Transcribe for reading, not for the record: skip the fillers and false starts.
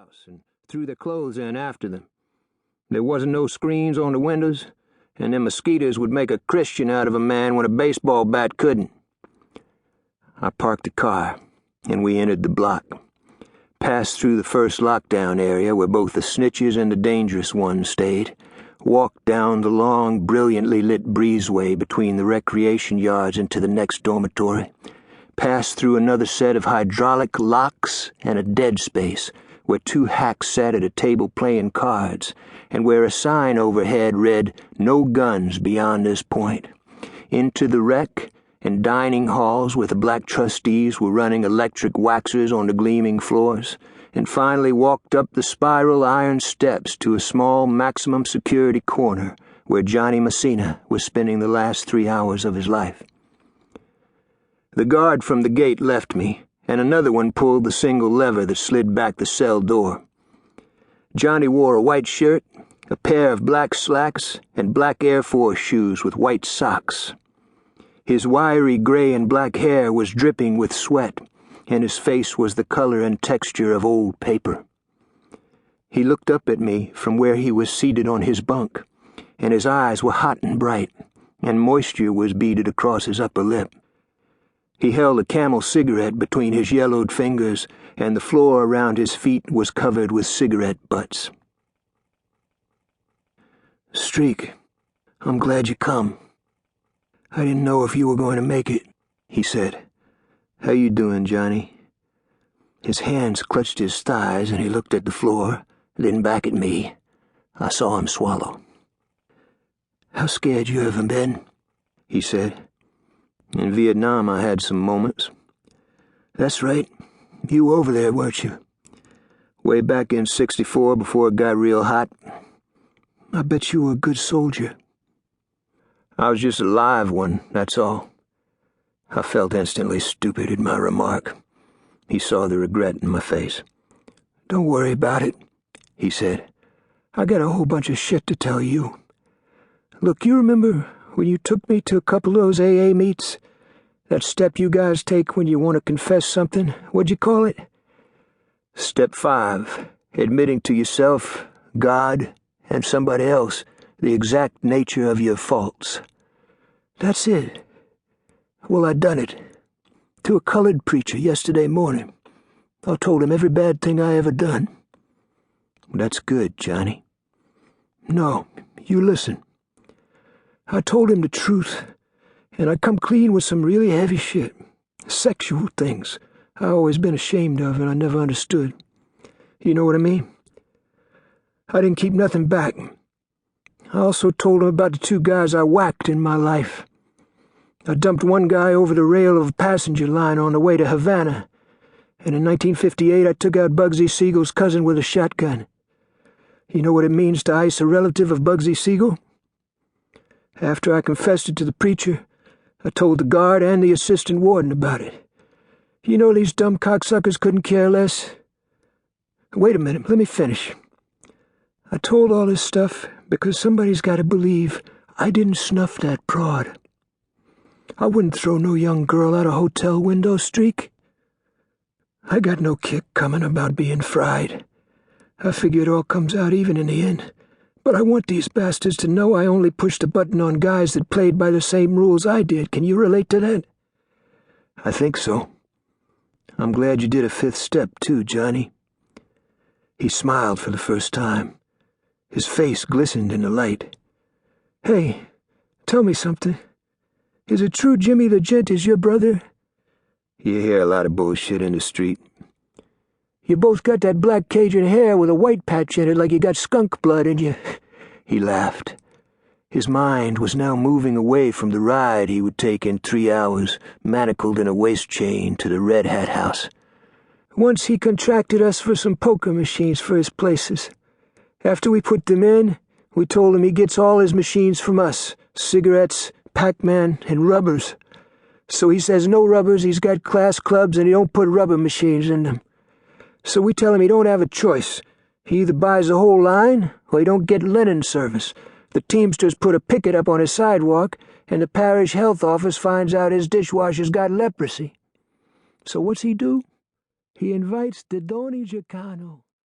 house and threw their clothes in after them. There wasn't no screens on the windows, and them mosquitoes would make a Christian out of a man when a baseball bat couldn't. I parked the car, and we entered the block, passed through the first lockdown area where both the snitches and the dangerous ones stayed, walked down the long, brilliantly lit breezeway between the recreation yards into the next dormitory, passed through another set of hydraulic locks and a dead space where two hacks sat at a table playing cards, and where a sign overhead read, "No guns beyond this point," into the rec and dining halls where the black trustees were running electric waxers on the gleaming floors, and finally walked up the spiral iron steps to a small maximum security corner where Johnny Messina was spending the last 3 hours of his life. The guard from the gate left me, and another one pulled the single lever that slid back the cell door. Johnny wore a white shirt, a pair of black slacks, and black Air Force shoes with white socks. His wiry gray and black hair was dripping with sweat, and his face was the color and texture of old paper. He looked up at me from where he was seated on his bunk, and his eyes were hot and bright, and moisture was beaded across his upper lip. He held a Camel cigarette between his yellowed fingers, and the floor around his feet was covered with cigarette butts. "Streak, I'm glad you come. I didn't know if you were going to make it," he said. "How you doing, Johnny?" His hands clutched his thighs, and he looked at the floor, then back at me. I saw him swallow. "How scared you ever been?" he said. "In Vietnam I had some moments." "That's right. You were over there, weren't you?" "Way back in '64 before it got real hot." "I bet you were a good soldier." "I was just a live one, that's all." I felt instantly stupid at my remark. He saw the regret in my face. "Don't worry about it," he said. "I got a whole bunch of shit to tell you. Look, you remember when you took me to a couple of those AA meets? That step you guys take when you want to confess something, what'd you call it?" "Step 5, admitting to yourself, God, and somebody else the exact nature of your faults." "That's it. Well, I done it. To a colored preacher yesterday morning. I told him every bad thing I ever done." "That's good, Johnny." "No, you listen. I told him the truth, and I come clean with some really heavy shit. Sexual things I always been ashamed of and I never understood. You know what I mean? I didn't keep nothing back. I also told him about the 2 guys I whacked in my life. I dumped one guy over the rail of a passenger line on the way to Havana, and in 1958 I took out Bugsy Siegel's cousin with a shotgun. You know what it means to ice a relative of Bugsy Siegel? After I confessed it to the preacher, I told the guard and the assistant warden about it. You know these dumb cocksuckers couldn't care less. Wait a minute, let me finish. I told all this stuff because somebody's got to believe I didn't snuff that prod. I wouldn't throw no young girl out a hotel window, Streak. I got no kick coming about being fried. I figure it all comes out even in the end. But I want these bastards to know I only pushed a button on guys that played by the same rules I did. Can you relate to that?" "I think so. I'm glad you did a 5th step, too, Johnny." He smiled for the first time. His face glistened in the light. "Hey, tell me something. Is it true Jimmy the Gent is your brother?" "You hear a lot of bullshit in the street." "You both got that black Cajun hair with a white patch in it like you got skunk blood in you." He laughed. His mind was now moving away from the ride he would take in 3 hours, manacled in a waist chain, to the Red Hat House. "Once he contracted us for some poker machines for his places. After we put them in, we told him he gets all his machines from us, cigarettes, Pac-Man, and rubbers. So he says no rubbers, he's got class clubs, and he don't put rubber machines in them. So we tell him he don't have a choice. He either buys the whole line, or he don't get linen service. The Teamsters put a picket up on his sidewalk, and the parish health office finds out his dishwasher's got leprosy. So what's he do? He invites the Doni Gicano.